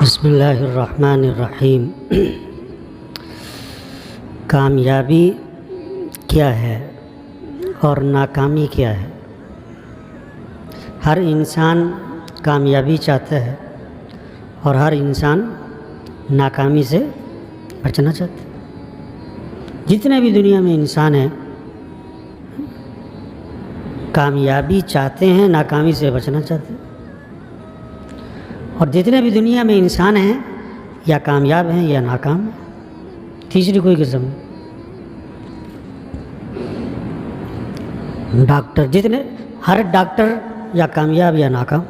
بسم اللہ الرحمن الرحیم۔ کامیابی کیا ہے اور ناکامی کیا ہے؟ ہر انسان کامیابی چاہتا ہے اور ہر انسان ناکامی سے بچنا چاہتا ہے۔ جتنے بھی دنیا میں انسان ہیں کامیابی چاہتے ہیں، ناکامی سے بچنا چاہتے ہیں، اور جتنے بھی دنیا میں انسان ہیں یا کامیاب ہیں یا ناکام ہیں، تیسری کوئی قسم نہیں۔ ہر ڈاکٹر یا کامیاب یا ناکام،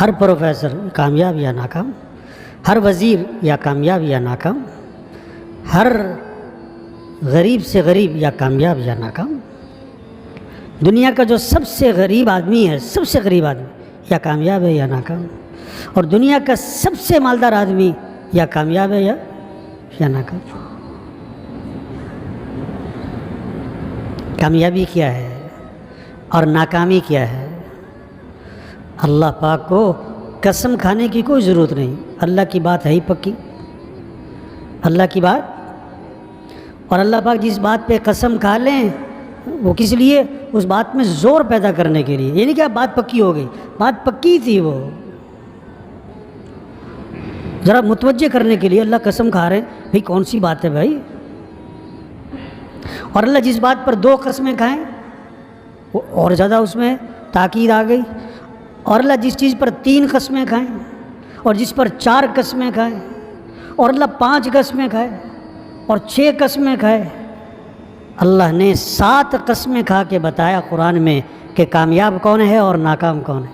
ہر پروفیسر کامیاب یا ناکام، ہر وزیر یا کامیاب یا ناکام، ہر غریب سے غریب یا کامیاب یا ناکام۔ دنیا کا جو سب سے غریب آدمی ہے، سب سے غریب آدمی یا کامیاب ہے یا ناکام، اور دنیا کا سب سے مالدار آدمی یا کامیاب ہے یا ناکام۔ کامیابی کیا ہے اور ناکامی کیا ہے؟ اللہ پاک کو قسم کھانے کی کوئی ضرورت نہیں، اللہ کی بات ہے ہی پکی، اللہ کی بات، اور اللہ پاک جس بات پہ قسم کھا لیں وہ کس لیے؟ اس بات میں زور پیدا کرنے کے لیے، یعنی کہ بات پکی ہو گئی، بات پکی تھی، وہ ذرا متوجہ کرنے کے لیے اللہ قسم کھا رہے ہیں بھئی کون سی بات ہے بھائی۔ اور اللہ جس بات پر 2 قسمیں کھائیں وہ اور زیادہ اس میں تاکید آ گئی، اور اللہ جس چیز پر 3 قسمیں کھائیں اور جس پر 4 قسمیں کھائیں، اور اللہ 5 قسمیں کھائے اور 6 قسمیں کھائے، اللہ نے 7 قسمیں کھا کے بتایا قرآن میں کہ کامیاب کون ہے اور ناکام کون ہے۔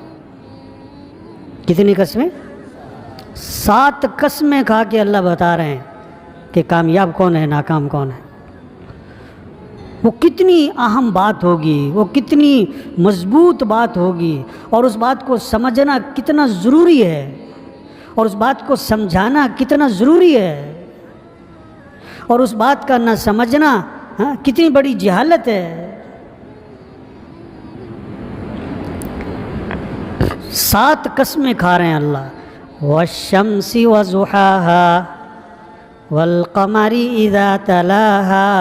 کتنی قسمیں؟ 7 قسمیں کھا کے اللہ بتا رہے ہیں کہ کامیاب کون ہے، ناکام کون ہے۔ وہ کتنی اہم بات ہوگی، وہ کتنی مضبوط بات ہوگی، اور اس بات کو سمجھنا کتنا ضروری ہے، اور اس بات کو سمجھانا کتنا ضروری ہے، اور اس بات کا نہ سمجھنا کتنی بڑی جہالت ہے۔ 7 قسمیں کھا رہے ہیں اللہ، والشمس وضحاها والقمر اذا تلاها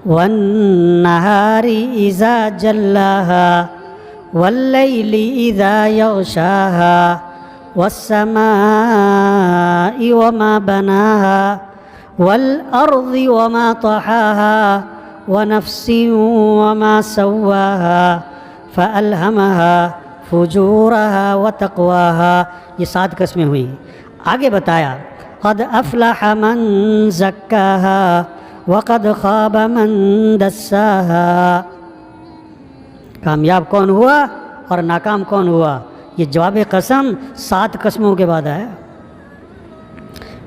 والنهار اذا جلاها والليل اذا يغشاها والسماء وما بناها والارض وما طحاها ونفس وما سواها فألهمها فجورها وتقواها۔ یہ 7 قسمیں ہوئی۔ آگے بتایا قد افلح من زکاها وقد خاب من دساها۔ کامیاب کون ہوا اور ناکام کون ہوا؟ یہ جواب قسم 7 قسموں کے بعد آیا۔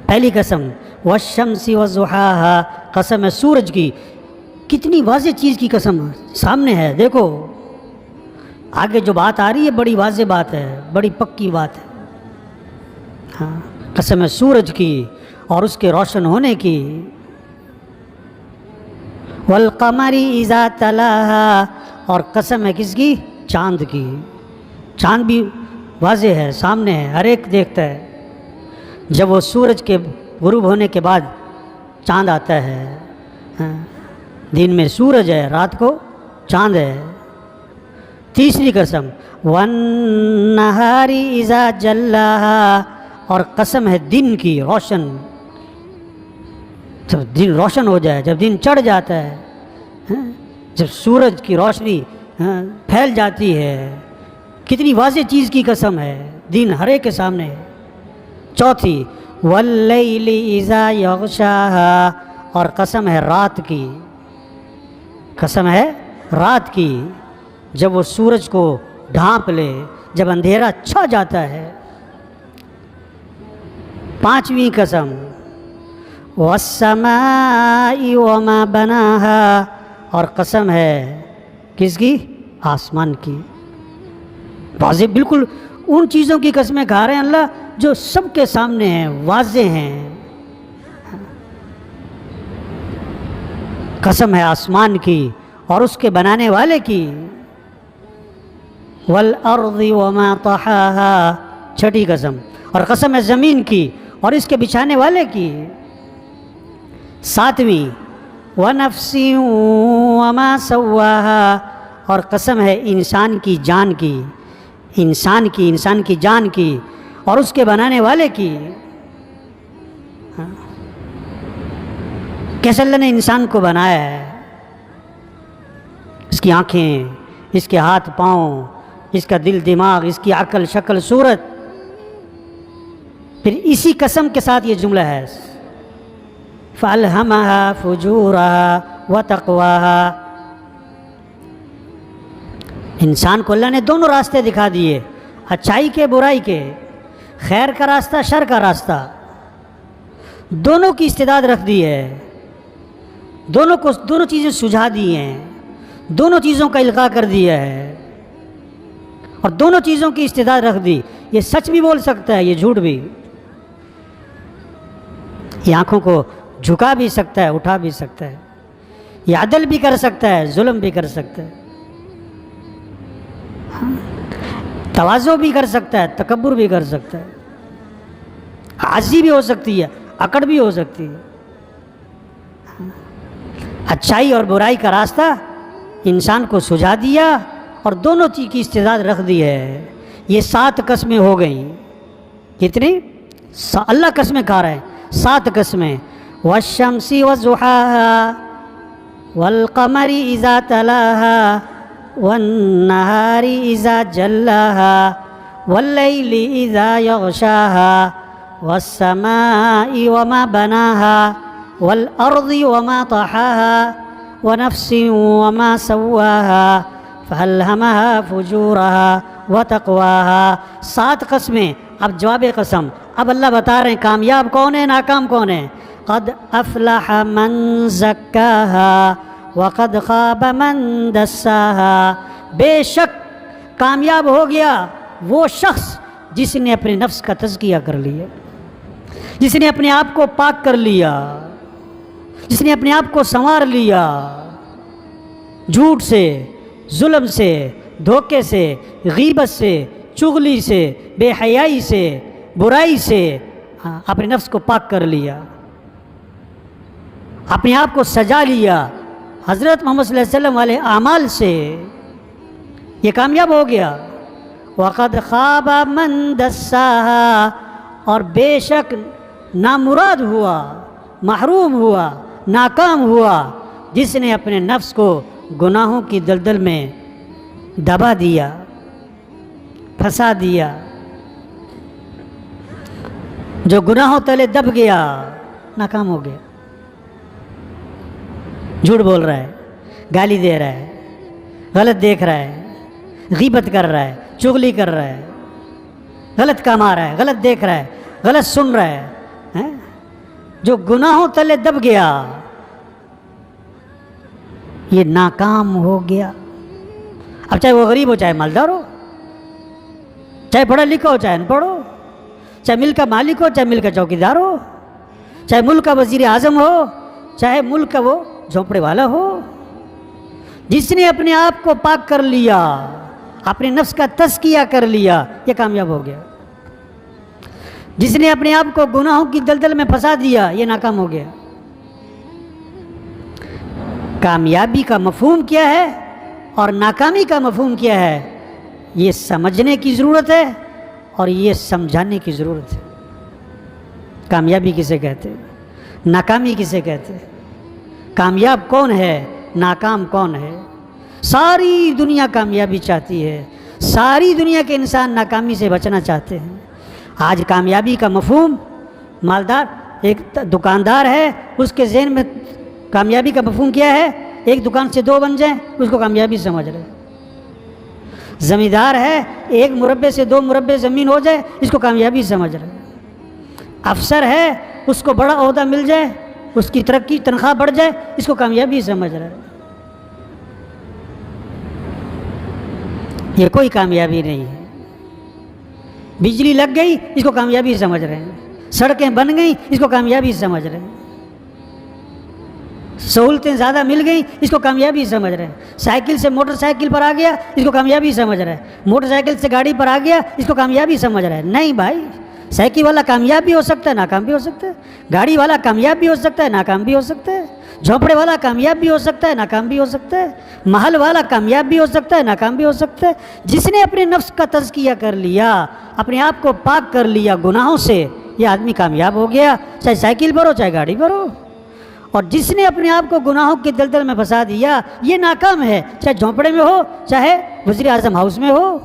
پہلی قسم والشمس وضحاها، قسم ہے سورج کی۔ کتنی واضح چیز کی قسم سامنے ہے، دیکھو آگے جو بات آ رہی ہے بڑی واضح بات ہے، بڑی پکی بات ہے۔ ہاں، قسم ہے سورج کی اور اس کے روشن ہونے کی۔ والقمر اذا تلاها، اور قسم ہے کس کی؟ چاند کی۔ چاند بھی واضح ہے، سامنے ہے، ہر ایک دیکھتا ہے۔ جب وہ سورج کے غروب ہونے کے بعد چاند آتا ہے، دن میں سورج ہے، رات کو چاند ہے۔ تیسری قسم والنہار اذا جلاها، اور قسم ہے دن کی، روشن، جب دن روشن ہو جائے، جب دن چڑھ جاتا ہے، جب سورج کی روشنی پھیل جاتی ہے، کتنی واضح چیز کی قسم ہے، دن ہر ایک کے سامنے ہے۔ چوتھی واللیل اذا یغشاها، اور قسم ہے رات کی، قسم ہے رات کی، جب وہ سورج کو ڈھانپ لے، جب اندھیرا چھا جاتا ہے۔ پانچویں قسم والسماء وما بناها، اور قسم ہے کس کی؟ آسمان کی۔ واضح بالکل ان چیزوں کی قسمیں کھا رہے ہیں اللہ جو سب کے سامنے ہیں، واضح ہیں۔ قسم ہے آسمان کی اور اس کے بنانے والے کی۔ والارض وما طحاها، چھٹی قسم، اور قسم ہے زمین کی اور اس کے بچھانے والے کی۔ ساتویں وَنَفْسٍ وَمَا سَوَّاهَا، اور قسم ہے انسان کی جان کی، انسان کی جان کی اور اس کے بنانے والے کی۔ کیسے اللہ نے انسان کو بنایا ہے، اس کی آنکھیں، اس کے ہاتھ پاؤں، اس کا دل دماغ، اس کی عقل شکل صورت۔ پھر اسی قسم کے ساتھ یہ جملہ ہے فَأَلْهَمَهَا فُجُورَهَا وَتَقْوَاهَا، انسان کو اللہ نے دونوں راستے دکھا دیے، اچھائی کے برائی کے، خیر کا راستہ شر کا راستہ، دونوں کی استعداد رکھ دی ہے، دونوں چیزیں سجھا دی ہیں، دونوں چیزوں کا القاء کر دیا ہے اور دونوں چیزوں کی استعداد رکھ دی۔ یہ سچ بھی بول سکتا ہے، یہ جھوٹ بھی، یہ آنکھوں کو جھکا بھی سکتا ہے، اٹھا بھی سکتا ہے، یہ عدل بھی کر سکتا ہے، ظلم بھی کر سکتا ہے، تواضع بھی کر سکتا ہے، تکبر بھی کر سکتا ہے، عاجزی بھی ہو سکتی ہے، اکڑ بھی ہو سکتی ہے۔ اچھائی اور برائی کا راستہ انسان کو سجھا دیا اور دونوں چیز کی استعداد رکھ دی ہے۔ یہ 7 قسمیں ہو گئیں۔ کتنی؟ اللہ قسمیں کھا رہے ہیں، 7 قسمیں۔ والشمس وضحاها والقمر اذا تلاها والنهار اذا جلاها والليل اذا يغشاها والسماء وما بناها والارض وما طحاها ونفس وما سواها فألهمها فجورها وتقواها۔ 7 قسمیں۔ اب جواب قسم، اب اللہ بتا رہے ہیں کامیاب کون ہے، ناکام کون ہے۔ قد افلح من زکاها وقد خاب من دساها، بے شک کامیاب ہو گیا وہ شخص جس نے اپنے نفس کا تزکیہ کر لیا، جس نے اپنے آپ کو پاک کر لیا، جس نے اپنے آپ کو سنوار لیا، جھوٹ سے، ظلم سے، دھوکے سے، غیبت سے، چغلی سے، بے حیائی سے، برائی سے اپنے نفس کو پاک کر لیا، اپنے آپ کو سجا لیا حضرت محمد صلی اللہ علیہ وسلم والے اعمال سے، یہ کامیاب ہو گیا۔ وقد خاب من دساها، اور بے شک نامراد ہوا، محروم ہوا، ناکام ہوا جس نے اپنے نفس کو گناہوں کی دلدل میں دبا دیا، پھنسا دیا، جو گناہوں تلے دب گیا، ناکام ہو گیا، جھوٹ بول رہا ہے، گالی دے رہا ہے، غلط دیکھ رہا ہے، غیبت کر رہا ہے، چغلی کر رہا ہے، غلط کما رہا ہے، غلط دیکھ رہا ہے، غلط سن رہا ہے، جو گناہوں تلے دب گیا یہ ناکام ہو گیا۔ اب چاہے وہ غریب ہو، چاہے مالدار ہو، چاہے پڑھا لکھا ہو، چاہے ان پڑھ ہو، چاہے ملک کا مالک ہو، چاہے ملک کا چوکیدار ہو، چاہے ملک کا وزیر اعظم ہو، چاہے ملک کا وہ جھونپڑے والا ہو، جس نے اپنے آپ کو پاک کر لیا، اپنے نفس کا تزکیہ کر لیا، یہ کامیاب ہو گیا۔ جس نے اپنے آپ کو گناہوں کی دلدل میں پھنسا دیا، یہ ناکام ہو گیا۔ کامیابی کا مفہوم کیا ہے اور ناکامی کا مفہوم کیا ہے، یہ سمجھنے کی ضرورت ہے اور یہ سمجھانے کی ضرورت ہے۔ کامیابی کسے کہتے ہیں، ناکامی کسے کہتے ہیں، کامیاب کون ہے، ناکام کون ہے۔ ساری دنیا کامیابی چاہتی ہے، ساری دنیا کے انسان ناکامی سے بچنا چاہتے ہیں۔ آج کامیابی کا مفہوم، مالدار ایک دکاندار ہے، اس کے ذہن میں کامیابی کا مفہوم کیا ہے، ایک دکان سے 2 بن جائیں اس کو کامیابی سمجھ رہے۔ زمیندار ہے، 1 مربع سے 2 مربع زمین ہو جائے اس کو کامیابی سمجھ رہے۔ افسر ہے، اس کو بڑا عہدہ مل جائے، اس کی ترقی تنخواہ بڑھ جائے، اس کو کامیابی سمجھ رہے۔ یہ کوئی کامیابی نہیں ہے۔ بجلی لگ گئی اس کو کامیابی سمجھ رہے ہیں، سڑکیں بن گئیں اس کو کامیابی سمجھ رہے ہیں، سہولتیں زیادہ مل گئیں اس کو کامیابی سمجھ رہے ہیں، سائیکل سے موٹر سائیکل پر آ گیا اس کو کامیابی سمجھ رہے ہیں، موٹر سائیکل سے گاڑی پر آ گیا اس کو کامیابی سمجھ رہے ہیں۔ نہیں بھائی، سائیکل والا کامیاب بھی ہو سکتا ہے، ناکام بھی ہو سکتا ہے، گاڑی والا کامیاب بھی ہو سکتا ہے، ناکام بھی ہو سکتا ہے، جھونپڑے والا کامیاب بھی ہو سکتا ہے، ناکام بھی ہو سکتا ہے، محل والا کامیاب بھی ہو سکتا ہے، ناکام بھی ہو سکتا ہے۔ جس نے اپنے نفس کا تزکیہ کر لیا، اپنے آپ کو پاک کر لیا گناہوں سے، یہ آدمی کامیاب ہو گیا، چاہے سائیکل پر ہو چاہے گاڑی پر ہو۔ اور جس نے اپنے آپ کو گناہوں کے دلدل میں پھنسا دیا، یہ ناکام ہے، چاہے جھونپڑے میں ہو چاہے وزیر اعظم ہاؤس میں ہو،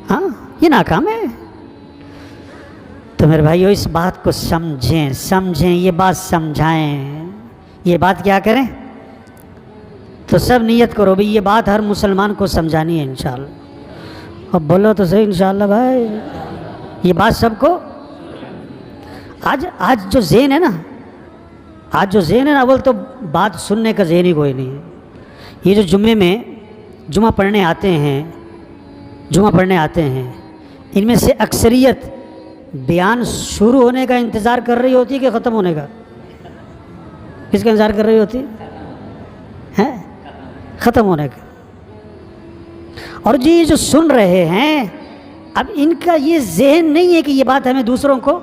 ہاں یہ ناکام ہے۔ تو میرے بھائیو اس بات کو سمجھیں، یہ بات سمجھائیں، یہ بات کیا کریں؟ تو سب نیت کرو بھی یہ بات ہر مسلمان کو سمجھانی ہے انشاءاللہ۔ اب بولو تو صحیح انشاءاللہ بھائی، یہ بات سب کو آج جو ذہن ہے نا، اول تو بات سننے کا ذہن ہی کوئی نہیں ہے۔ یہ جو جمعے میں جمعہ پڑھنے آتے ہیں، ان میں سے اکثریت بیان شروع ہونے کا انتظار کر رہی ہوتی ہے کہ ختم ہونے کا؟ کس کا انتظار کر رہی ہوتی ہے؟ ختم ہونے کا۔ اور یہ جو سن رہے ہیں، اب ان کا یہ ذہن نہیں ہے کہ یہ بات ہمیں دوسروں کو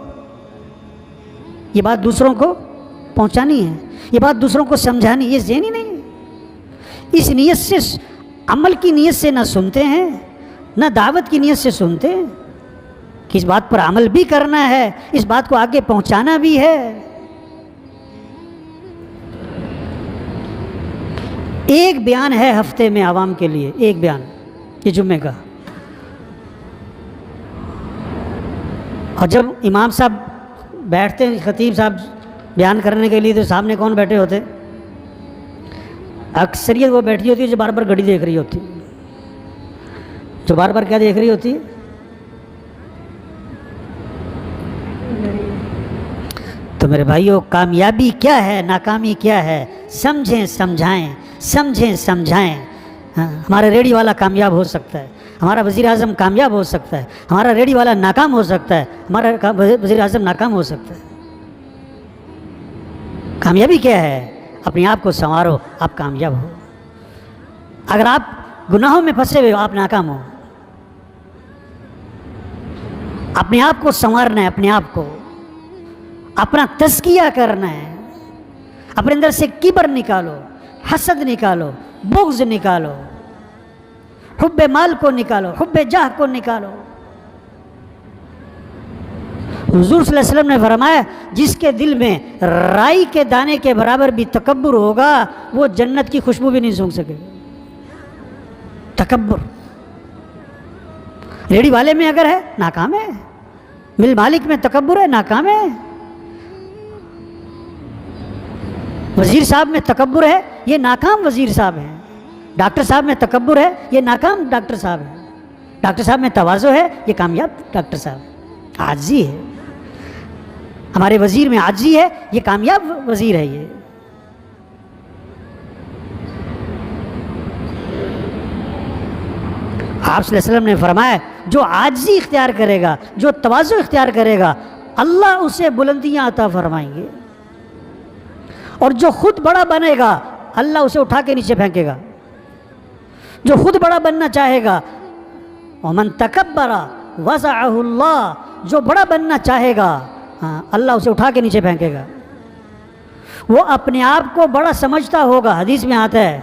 پہنچانی ہے، یہ بات دوسروں کو سمجھانی، یہ ذہن ہی نہیں ہے۔ اس نیت سے، عمل کی نیت سے نہ سنتے ہیں، نہ دعوت کی نیت سے سنتے ہیں کہ اس بات پر عمل بھی کرنا ہے، اس بات کو آگے پہنچانا بھی ہے۔ ایک بیان ہے ہفتے میں عوام کے لیے، ایک بیان یہ جمعے کا، اور جب امام صاحب بیٹھتے ہیں، خطیب صاحب بیان کرنے کے لیے، تو سامنے کون بیٹھے ہوتے؟ اکثریت وہ بیٹھی ہوتی ہے جو بار بار گھڑی دیکھ رہی ہوتی، جو بار بار کیا دیکھ رہی ہوتی ہے؟ تو میرے بھائیو، کامیابی کیا ہے، ناکامی کیا ہے، سمجھائیں۔ ہمارا ریڑھی والا کامیاب ہو سکتا ہے، ہمارا وزیر اعظم کامیاب ہو سکتا ہے، ہمارا ریڑھی والا ناکام ہو سکتا ہے، ہمارا وزیر اعظم ناکام ہو سکتا ہے۔ کامیابی کیا ہے؟ اپنے آپ کو سنوارو، آپ کامیاب ہو۔ اگر آپ گناہوں میں پھنسے ہوئے ہو، آپ ناکام ہو۔ اپنے آپ کو سنوارنا ہے، اپنے آپ کو اپنا تزکیہ کرنا ہے، اپنے اندر سے کبر نکالو، حسد نکالو، بغض نکالو، حب مال کو نکالو، حب جاہ کو نکالو۔ حضور صلی اللہ علیہ وسلم نے فرمایا، جس کے دل میں رائی کے دانے کے برابر بھی تکبر ہوگا، وہ جنت کی خوشبو بھی نہیں سونگھ سکے۔ تکبر ریڑھی والے میں اگر ہے، ناکام ہے۔ مل مالک میں تکبر ہے، ناکام ہے۔ وزیر صاحب میں تکبر ہے، یہ ناکام وزیر صاحب ہیں۔ ڈاکٹر صاحب میں تکبر ہے، یہ ناکام ڈاکٹر صاحب ہیں۔ ڈاکٹر صاحب میں تواضع ہے، یہ کامیاب ڈاکٹر صاحب ہے۔ عاجزی ہے، ہمارے وزیر میں عاجزی ہے، یہ کامیاب وزیر ہے۔ یہ آپ صلی اللہ علیہ وسلم نے فرمایا، جو عاجزی اختیار کرے گا، جو تواضع اختیار کرے گا، اللہ اسے بلندیاں عطا فرمائیں گے۔ اور جو خود بڑا بنے گا، اللہ اسے اٹھا کے نیچے پھینکے گا۔ جو خود بڑا بننا چاہے گا، ومن تکبر وضعہ اللہ، جو بڑا بننا چاہے گا، اللہ اسے اٹھا کے نیچے پھینکے گا۔ وہ اپنے آپ کو بڑا سمجھتا ہوگا، حدیث میں آتا ہے،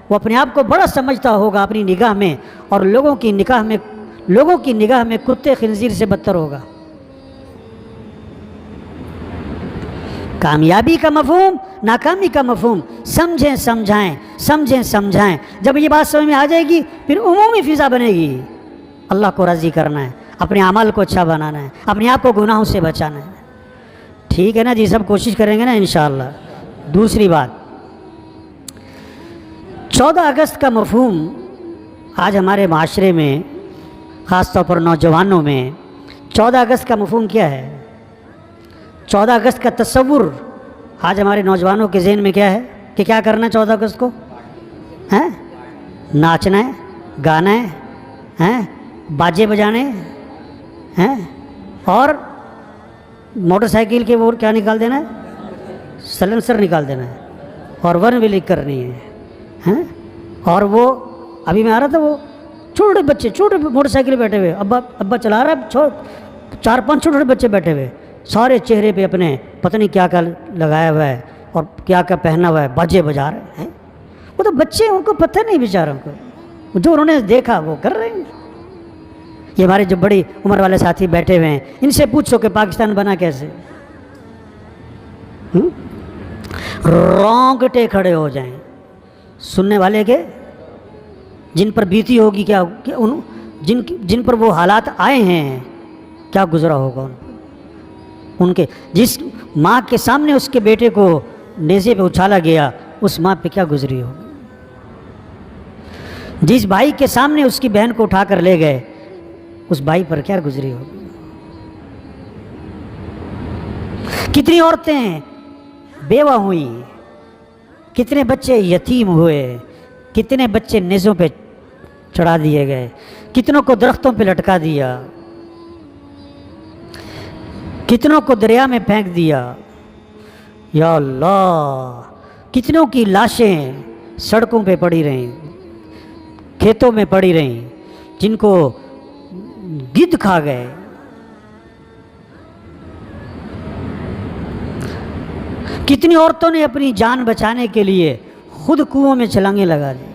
وہ اپنے آپ کو بڑا سمجھتا ہوگا اپنی نگاہ میں، اور لوگوں کی نگاہ میں کتے خنزیر سے بدتر ہوگا۔ کامیابی کا مفہوم، ناکامی کا مفہوم سمجھائیں۔ جب یہ بات سمجھ میں آ جائے گی، پھر عمومی فضا بنے گی۔ اللہ کو راضی کرنا ہے، اپنے اعمال کو اچھا بنانا ہے، اپنے آپ کو گناہوں سے بچانا ہے۔ ٹھیک ہے نا جی، سب کوشش کریں گے نا انشاءاللہ۔ دوسری بات، 14 اگست کا مفہوم آج ہمارے معاشرے میں، خاص طور پر نوجوانوں میں، 14 اگست کا مفہوم کیا ہے؟ 14 اگست کا تصور آج ہمارے نوجوانوں کے ذہن میں کیا ہے کہ کیا کرنا ہے 14 اگست کو؟ ناچنا ہے، گانا ہے، باجے بجانے ہیں، اور موٹر سائیکل کے وہ کیا نکال دینا ہے؟ سلنسر نکال دینا ہے، اور ون ویلنگ کرنی ہے۔ اور وہ ابھی میں آ رہا تھا، وہ چھوٹے بچے چھوٹے موٹر سائیکل بیٹھے ہوئے، ابا چلا رہا ہے، 4-5 چھوٹے بچے بیٹھے ہوئے، سارے چہرے پہ اپنے پتہ نہیں کیا کیا لگایا ہوا ہے اور کیا کیا پہنا ہوا ہے، باجے بجا رہے ہیں۔ وہ تو بچے، ان کو پتہ نہیں بیچاروں کو، جو انہوں نے دیکھا وہ کر رہے ہیں۔ یہ ہمارے جو بڑی عمر والے ساتھی بیٹھے ہوئے ہیں، ان سے پوچھو کہ پاکستان بنا کیسے، رونگٹے کھڑے ہو جائیں سننے والے کے، جن پر بیتی ہوگی کیا، جن پر وہ حالات آئے ہیں کیا گزرا ہوگا ان کے، جس ماں کے سامنے اس کے بیٹے کو نیزے پہ اچھالا گیا، اس ماں پہ کیا گزری ہوگی، جس بھائی کے سامنے اس کی بہن کو اٹھا کر لے گئے، اس بھائی پر کیا گزری ہوگی۔ کتنی عورتیں بیوہ ہوئیں، کتنے بچے یتیم ہوئے، کتنے بچے نیزوں پہ چڑھا دیے گئے، کتنوں کو درختوں پہ لٹکا دیا، کتنوں کو دریا میں پھینک دیا، یا اللہ، کتنوں کی لاشیں سڑکوں پہ پڑی رہیں، کھیتوں میں پڑی رہیں، جن کو گدھ کھا گئے۔ کتنی عورتوں نے اپنی جان بچانے کے لیے خود کنووں میں چھلانگیں لگا دی۔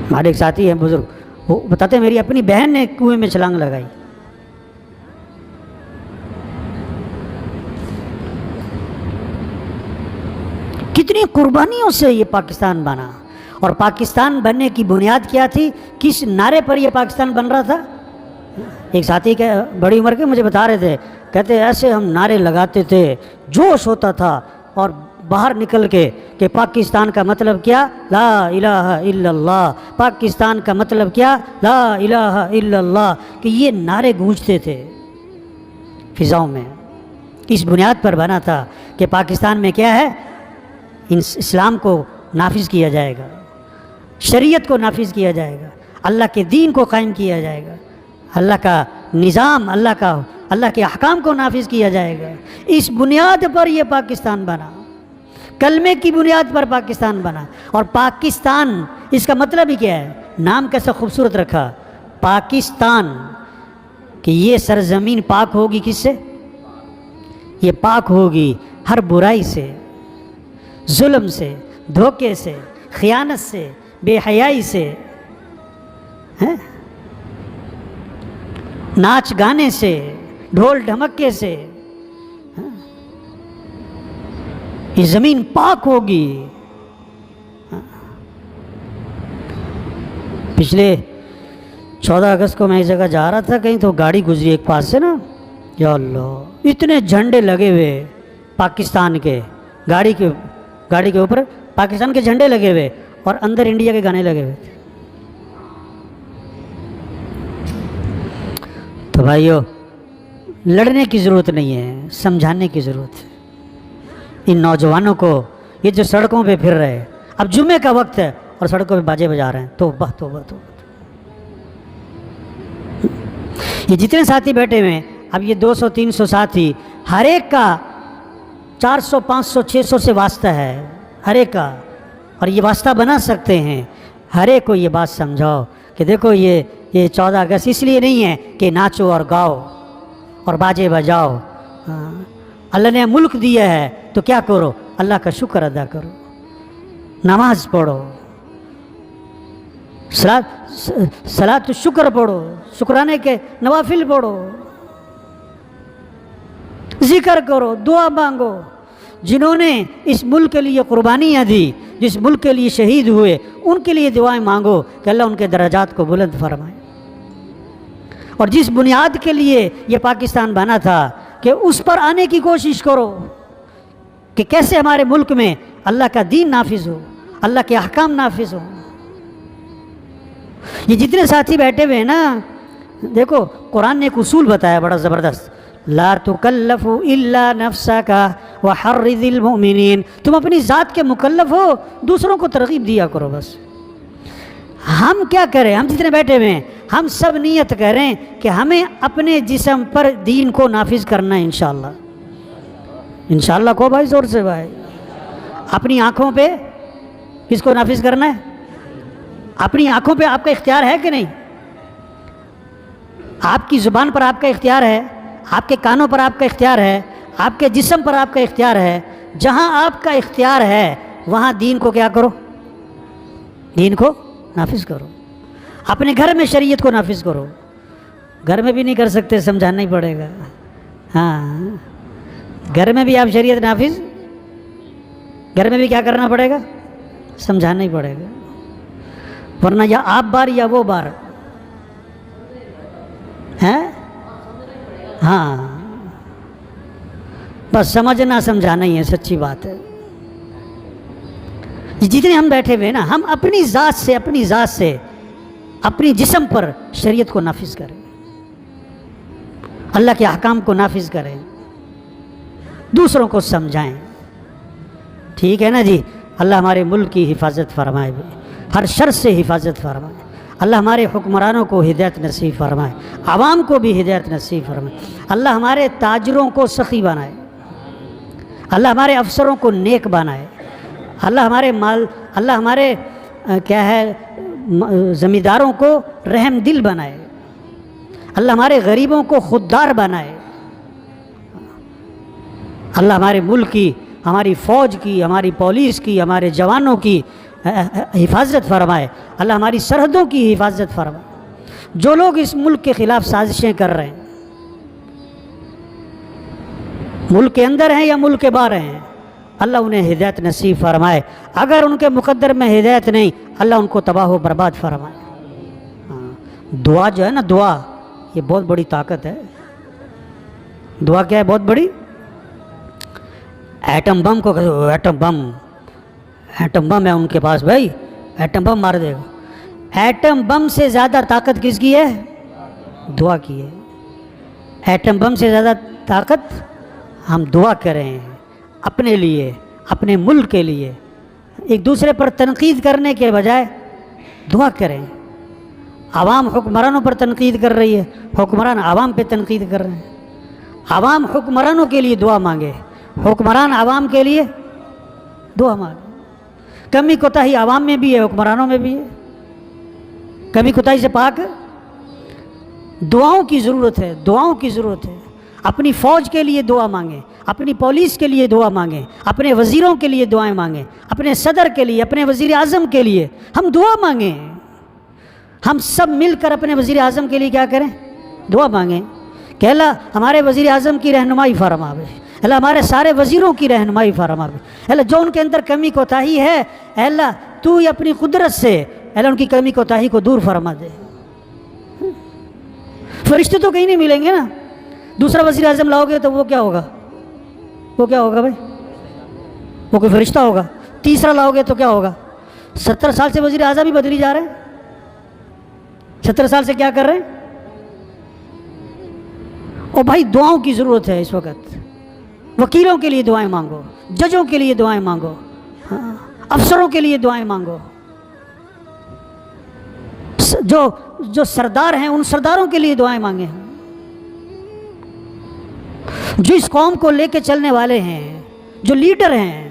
ہمارے ایک ساتھی ہیں بزرگ، وہ بتاتے ہیں میری اپنی بہن نے کنویں میں چھلانگ لگائی۔ کتنی قربانیوں سے یہ پاکستان بنا، اور پاکستان بننے کی بنیاد کیا تھی، کس نعرے پر یہ پاکستان بن رہا تھا؟ ایک ساتھی کے بڑی عمر کے مجھے بتا رہے تھے، کہتے ایسے ہم نعرے لگاتے تھے، جوش ہوتا تھا، اور باہر نکل کے کہ پاکستان کا مطلب کیا، لا الہ الا اللہ، پاکستان کا مطلب کیا، لا الہ الا اللہ، کہ یہ نعرے گونجتے تھے فضاؤں میں۔ اس بنیاد پر بنا تھا کہ پاکستان میں کیا ہے، اسلام کو نافذ کیا جائے گا، شریعت کو نافذ کیا جائے گا، اللہ کے دین کو قائم کیا جائے گا، اللہ کا نظام، اللہ کے احکام کو نافذ کیا جائے گا۔ اس بنیاد پر یہ پاکستان بنا، کلمے کی بنیاد پر پاکستان بنا۔ اور پاکستان، اس کا مطلب ہی کیا ہے، نام کیسا خوبصورت رکھا، پاکستان، کہ یہ سرزمین پاک ہوگی کس سے، یہ پاک ہوگی ہر برائی سے، ظلم سے، دھوکے سے، خیانت سے، بے حیائی سے، ناچ گانے سے، ڈھول ڈھمکے سے، یہ زمین پاک ہوگی۔ پچھلے 14 اگست کو میں اس جگہ جا رہا تھا کہیں، تو گاڑی گزری ایک پاس سے نا، یا اللہ، اتنے جھنڈے لگے ہوئے پاکستان کے، گاڑی کے اوپر پاکستان کے جھنڈے لگے ہوئے، اور اندر انڈیا کے گانے لگے ہوئے تھے۔ تو بھائیو، لڑنے کی ضرورت نہیں ہے، سمجھانے کی ضرورت ہے ان نوجوانوں کو، یہ جو سڑکوں پہ پھر رہے، اب جمعے کا وقت ہے اور سڑکوں پہ باجے بجا رہے ہیں، توبہ توبہ توبہ۔ یہ جتنے ساتھی بیٹھے ہوئے ہیں، اب یہ 200-300 ساتھی، ہر ایک کا 400 500 600 سے واسطہ ہے، ہر ایک کا، اور یہ واسطہ بنا سکتے ہیں۔ ہر ایک کو یہ بات سمجھاؤ کہ دیکھو یہ 14 اگست اس لیے نہیں ہے کہ ناچو اور گاؤ اور باجے بجاؤ، اللہ نے ملک دیا ہے تو کیا کرو، اللہ کا شکر ادا کرو، نماز پڑھو، صلاۃ الشکر پڑھو، شکرانے کے نوافل پڑھو، ذکر کرو، دعا مانگو۔ جنہوں نے اس ملک کے لیے قربانیاں دی، جس ملک کے لیے شہید ہوئے، ان کے لیے دعائیں مانگو کہ اللہ ان کے درجات کو بلند فرمائے۔ اور جس بنیاد کے لیے یہ پاکستان بنا تھا، کہ اس پر آنے کی کوشش کرو کہ کیسے ہمارے ملک میں اللہ کا دین نافذ ہو، اللہ کے احکام نافذ ہو۔ یہ جتنے ساتھی بیٹھے ہوئے ہیں نا، دیکھو قرآن نے ایک اصول بتایا بڑا زبردست، لا تکلف الا نفسک وحرض المؤمنین، تم اپنی ذات کے مکلف ہو، دوسروں کو ترغیب دیا کرو بس۔ ہم کیا کریں، ہم جتنے بیٹھے ہوئے ہیں، ہم سب نیت کریں کہ ہمیں اپنے جسم پر دین کو نافذ کرنا ہے انشاءاللہ۔ انشاءاللہ کو بھائی، زور سے بھائی، اپنی آنکھوں پہ کس کو نافذ کرنا ہے، اپنی آنکھوں پہ آپ کا اختیار ہے کہ نہیں؟ آپ کی زبان پر آپ کا اختیار ہے، آپ کے کانوں پر آپ کا اختیار ہے، آپ کے جسم پر آپ کا اختیار ہے. جہاں آپ کا اختیار ہے وہاں دین کو کیا کرو؟ دین کو نافذ کرو. اپنے گھر میں شریعت کو نافذ کرو. گھر میں بھی نہیں کر سکتے، سمجھانا ہی پڑے گا. ہاں، گھر میں بھی آپ شریعت نافذ، گھر میں بھی کیا کرنا پڑے گا؟ سمجھانا ہی پڑے گا. ورنہ یا آپ بار یا وہ بار. ہیں؟ ہاں، بس سمجھنا سمجھانا ہی ہے، سچی بات ہے. جتنے ہم بیٹھے ہوئے نا، ہم اپنی ذات سے اپنی جسم پر شریعت کو نافذ کریں، اللہ کے احکام کو نافذ کریں، دوسروں کو سمجھائیں. ٹھیک ہے نا جی؟ اللہ ہمارے ملک کی حفاظت فرمائے، ہر شر سے حفاظت فرمائے. اللہ ہمارے حکمرانوں کو ہدایت نصیب فرمائے، عوام کو بھی ہدایت نصیب فرمائے. اللہ ہمارے تاجروں کو سخی بنائے، اللہ ہمارے افسروں کو نیک بنائے. اللہ ہمارے کیا ہے زمینداروں کو رحم دل بنائے. اللہ ہمارے غریبوں کو خوددار بنائے. اللہ ہمارے ملک کی، ہماری فوج کی، ہماری پولیس کی، ہمارے جوانوں کی حفاظت فرمائے. اللہ ہماری سرحدوں کی حفاظت فرمائے. جو لوگ اس ملک کے خلاف سازشیں کر رہے ہیں، ملک کے اندر ہیں یا ملک کے باہر ہیں، اللہ انہیں ہدایت نصیب فرمائے. اگر ان کے مقدر میں ہدایت نہیں، اللہ ان کو تباہ و برباد فرمائے. دعا جو ہے نا، دعا یہ بہت بڑی طاقت ہے. دعا کیا ہے؟ بہت بڑی. ایٹم بم کو ایٹم بم ہے ان کے پاس، بھائی ایٹم بم مار دے گا. ایٹم بم سے زیادہ طاقت کس کی ہے؟ دعا کی ہے. ایٹم بم سے زیادہ طاقت ہم دعا کریں اپنے لیے، اپنے ملک کے لیے. ایک دوسرے پر تنقید کرنے کے بجائے دعا کریں. عوام حکمرانوں پر تنقید کر رہی ہے، حکمران عوام پہ تنقید کر رہے ہیں. عوام حکمرانوں کے لیے دعا مانگے، حکمران عوام کے لیے دعا مانگے. کمی کوتاہی عوام میں بھی ہے، حکمرانوں میں بھی ہے. کمی کوتاہی سے پاک دعاؤں کی ضرورت ہے، دعاؤں کی ضرورت ہے. اپنی فوج کے لیے دعا مانگیں، اپنی پولیس کے لیے دعا مانگیں، اپنے وزیروں کے لیے دعائیں مانگیں، اپنے صدر کے لیے، اپنے وزیر اعظم کے لیے ہم دعا مانگیں. ہم سب مل کر اپنے وزیر اعظم کے لیے کیا کریں؟ دعا مانگیں کہ اللہ ہمارے وزیر اعظم کی رہنمائی فرماوے، اللہ ہمارے سارے وزیروں کی رہنمائی فرماوے. اللہ جو ان کے اندر کمی کوتاہی ہے، اللہ تو ہی اپنی قدرت سے اللہ ان کی کمی کوتاہی کو دور فرما دے. فرشتے تو کہیں نہیں ملیں گے نا. دوسرا وزیر اعظم لاؤ گے تو وہ کیا ہوگا؟ وہ کیا ہوگا بھائی؟ وہ کوئی فرشتہ ہوگا. تیسرا لاؤ گے تو کیا ہوگا؟ 70 سال سے وزیر اعظم ہی بدلی جا رہے ہیں. 70 سال سے کیا کر رہے ہیں؟ اور بھائی دعاؤں کی ضرورت ہے اس وقت. وکیلوں کے لیے دعائیں مانگو، ججوں کے لیے دعائیں مانگو، افسروں کے لیے دعائیں مانگو. جو سردار ہیں ان سرداروں کے لیے دعائیں مانگیں. جو اس قوم کو لے کے چلنے والے ہیں، جو لیڈر ہیں،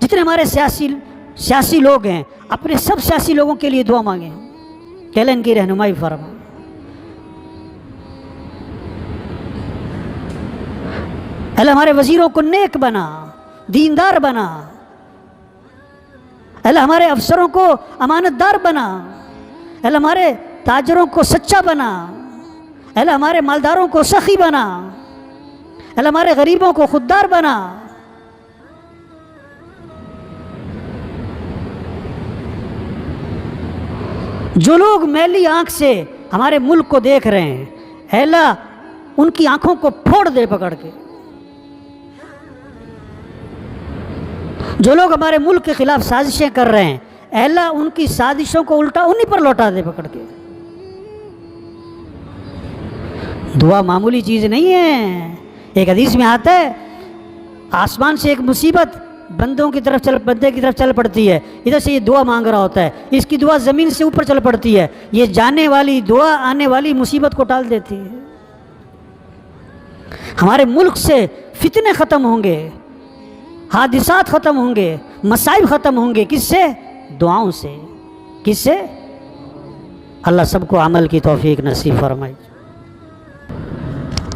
جتنے ہمارے سیاسی لوگ ہیں، اپنے سب سیاسی لوگوں کے لیے دعا مانگیں کہ اللہ ان کی رہنمائی فرما. اللہ ہمارے وزیروں کو نیک بنا، دیندار بنا. اللہ ہمارے افسروں کو امانت دار بنا. اللہ ہمارے تاجروں کو سچا بنا. اللہ ہمارے مالداروں کو سخی بنا. اللہ ہمارے غریبوں کو خوددار بنا. جو لوگ میلی آنکھ سے ہمارے ملک کو دیکھ رہے ہیں، اے اللہ ان کی آنکھوں کو پھوڑ دے پکڑ کے. جو لوگ ہمارے ملک کے خلاف سازشیں کر رہے ہیں، اے اللہ ان کی سازشوں کو الٹا انہی پر لوٹا دے پکڑ کے. دعا معمولی چیز نہیں ہے. ایک حدیث میں آتا ہے آسمان سے ایک مصیبت بندے کی طرف چل پڑتی ہے. ادھر سے یہ دعا مانگ رہا ہوتا ہے، اس کی دعا زمین سے اوپر چل پڑتی ہے. یہ جانے والی دعا آنے والی مصیبت کو ٹال دیتی ہے. ہمارے ملک سے فتنے ختم ہوں گے، حادثات ختم ہوں گے، مصائب ختم ہوں گے. کس سے؟ دعاؤں سے. کس سے؟ اللہ سب کو عمل کی توفیق نصیب فرمائے۔